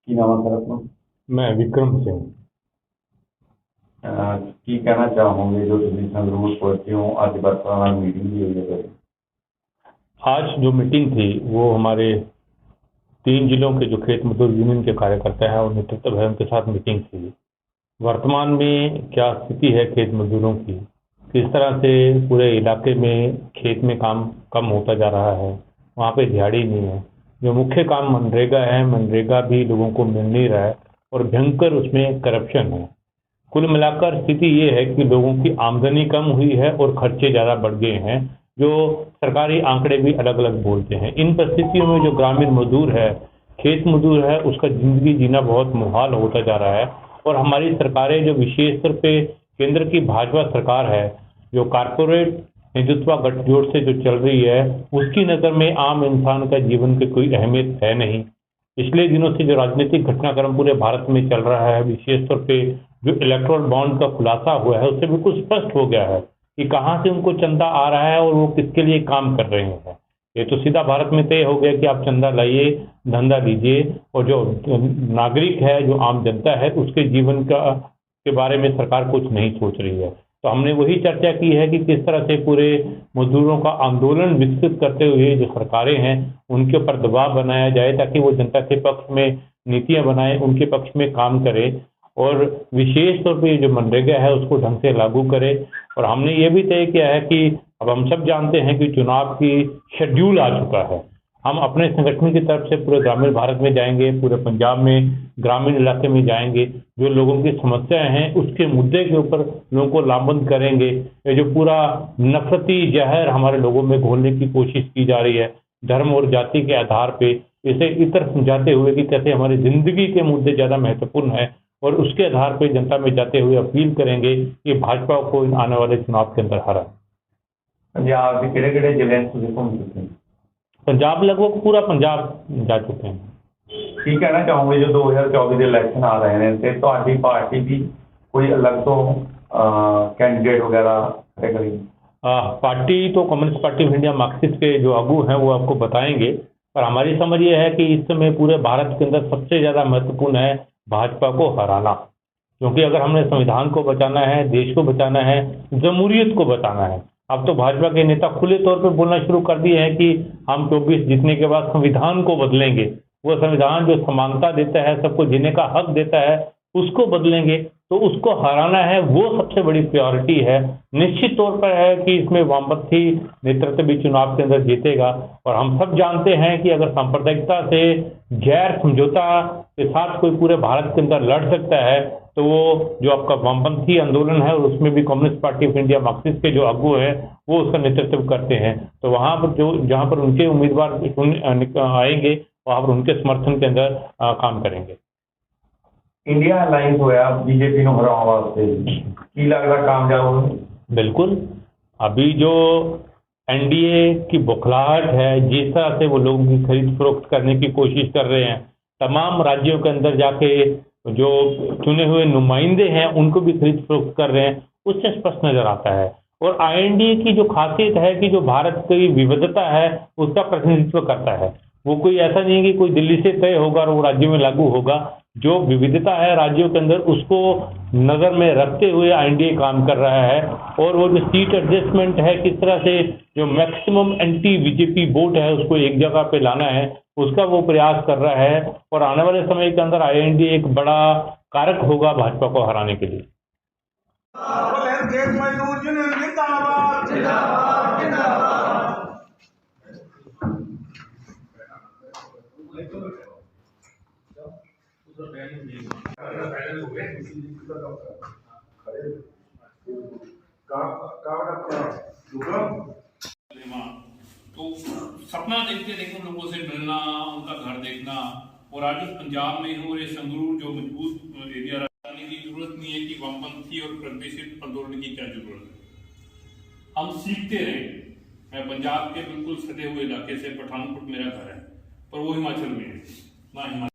ਕੀ ਨਾਮ ਹੈ ਸਰ ਆਪਣਾ? मैं विक्रम सिंह। ਕੀ ਕਹਿਣਾ ਚਾਹੋਗੇ ਜੋ ਤੁਸੀਂ ਸੰਗਰੂਰ ਪਹੁੰचे ਹੋ ਅੱਜ वर्करों ਨਾਲ मीटिंग भी हुई है सर? आज जो मीटिंग थी वो हमारे 3 जिलों के जो खेत मजदूर यूनियन के कार्यकर्ता हैं और नेतृत्व है उनके साथ मीटिंग थी। वर्तमान में क्या स्थिति है खेत मजदूरों की, किस तरह से पूरे इलाके में खेत में काम कम होता जा रहा है, वहाँ पे दिहाड़ी नहीं है। जो मुख्य काम मनरेगा है, मनरेगा भी लोगों को मिल नहीं रहा है और भयंकर उसमें करप्शन है। कुल मिलाकर स्थिति ये है कि लोगों की आमदनी कम हुई है और खर्चे ज़्यादा बढ़ गए हैं, जो सरकारी आंकड़े भी अलग अलग बोलते हैं। इन परिस्थितियों में जो ग्रामीण मजदूर है, खेत मजदूर है, उसका जिंदगी जीना बहुत मुहाल होता जा रहा है। और हमारी सरकारें जो विशेष तौर पे केंद्र की भाजपा सरकार है, जो कारपोरेट हिंदुत्व गठजोड़ से जो चल रही है, उसकी नज़र में आम इंसान का जीवन की कोई अहमियत है नहीं। पिछले दिनों से जो राजनीतिक घटनाक्रम पूरे भारत में चल रहा है, विशेष तौर पे जो इलेक्टोरल बॉन्ड का खुलासा हुआ है, उससे बिल्कुल स्पष्ट हो गया है कि कहाँ से उनको चंदा आ रहा है और वो किसके लिए काम कर रहे हैं। ये तो सीधा भारत में तय हो गया कि आप चंदा लाइए, धंधा दीजिए, और जो नागरिक है, जो आम जनता है, उसके जीवन का के बारे में सरकार कुछ नहीं सोच रही है। तो हमने वही चर्चा की है कि किस तरह से पूरे मजदूरों का आंदोलन विकसित करते हुए जो सरकारें हैं उनके ऊपर दबाव बनाया जाए, ताकि वो जनता के पक्ष में नीतियां बनाए, उनके पक्ष में काम करे और विशेष तौर पे जो मनरेगा है उसको ढंग से लागू करे। और हमने ये भी तय किया है कि अब हम सब जानते हैं कि चुनाव की शेड्यूल आ चुका है। हम अपने संगठन की तरफ से पूरे ग्रामीण भारत में जाएंगे, पूरे पंजाब में ग्रामीण इलाके में जाएंगे, जो लोगों की समस्याएं हैं उसके मुद्दे के ऊपर लोगों को लामबंद करेंगे। ये जो पूरा नफरती जहर हमारे लोगों में घोलने की कोशिश की जा रही है धर्म और जाति के आधार पे, इसे इतर समझाते हुए कि कैसे हमारी जिंदगी के मुद्दे ज़्यादा महत्वपूर्ण है, और उसके आधार पे जनता में जाते हुए अपील करेंगे कि भाजपा को इन आने वाले चुनाव के अंदर हराए। पंजाब के किहड़े-किहड़े जिले ਤੁਸੀਂ घूम चुके हैं? पंजाब लगभग पूरा पंजाब जा चुके हैं। ਕੀ ਕਹਿਣਾ ਚਾਹੋਗੇ ਜੋ 2024 ਦੇ ਇਲੈਕਸ਼ਨ ਆ ਰਹੇ ਨੇ ਤੇ ਤੁਹਾਡੀ ਪਾਰਟੀ ਦੀ ਕੋਈ ਅਲੱਗ ਤੋਂ कैंडिडेट वगैरह खड़े करेगी? पार्टी तो communist party of India Marxist के जो आगू हैं वो आपको बताएंगे, पर हमारी समझ ये है कि इस समय पूरे भारत के अंदर सबसे ज़्यादा महत्वपूर्ण है भाजपा को हराना। क्योंकि अगर हमने संविधान को बचाना है, देश को बचाना है, जमहूरियत को बचाना है, अब तो भाजपा के नेता खुले तौर पर बोलना शुरू कर दिए हैं कि हम 24 जीतने के बाद संविधान को बदलेंगे। वो संविधान जो समानता देता है, सबको जीने का हक देता है, उसको बदलेंगे। तो उसको हराना है, वो सबसे बड़ी प्रायोरिटी है। निश्चित तौर पर है कि इसमें वामपंथी नेतृत्व भी चुनाव के अंदर जीतेगा। और हम सब जानते हैं कि अगर सांप्रदायिकता से गैर समझौता के साथ कोई पूरे भारत के अंदर लड़ सकता है, तो वो जो आपका वामपंथी आंदोलन है और उसमें भी communist party of India Marxist के जो आगू है वो उसका नेतृत्व करते हैं। तो वहाँ पर जो जहाँ पर उनके उम्मीदवार आएंगे वहाँ पर उनके समर्थन के अंदर काम करेंगे। इंडिया अलायंस होया बीजेपी ਨੂੰ ਹਰਾਉਣ ਵਾਸਤੇ ਕੀ ਲੱਗਦਾ ਕਾਮਯਾਬ ਹੋਣਗੇ? बिल्कुल। अभी जो एनडीए की बौखलाहट है, जिस तरह से वो लोगों की खरीद फरोख्त करने की कोशिश कर रहे हैं, तमाम राज्यों के अंदर जाके जो चुने हुए नुमाइंदे हैं उनको भी खरीद फरोख्त कर रहे हैं, उससे स्पष्ट नजर आता है। और आईएनडीए की जो खासियत है कि जो भारत की विविधता है उसका प्रतिनिधित्व करता है। वो कोई ऐसा नहीं है कि कोई दिल्ली से तय होगा और वो राज्यों में लागू होगा। जो विविधता है राज्यों के अंदर उसको नज़र में रखते हुए आईएनडीए काम कर रहा है। और वो जो सीट एडजस्टमेंट है, किस तरह से जो मैक्सिमम एंटी बीजेपी वोट है उसको एक जगह पे लाना है, उसका वो प्रयास कर रहा है। और आने वाले समय के अंदर आईएनडीए एक बड़ा कारक होगा भाजपा को हराने के लिए। तो सपना देखते देखते लोगों से मिलना, उनका घर देखना, और आज उस पंजाब में हो, ये संगरूर जो मजबूत एरिया रहने की जरूरत नहीं है कि वामपंथी और प्रगतिशील आंदोलन की क्या जरूरत है। हम सीखते रहे। मैं पंजाब के बिल्कुल सटे हुए इलाके से, पठानकोट मेरा घर है, पर वो हिमाचल में है ना।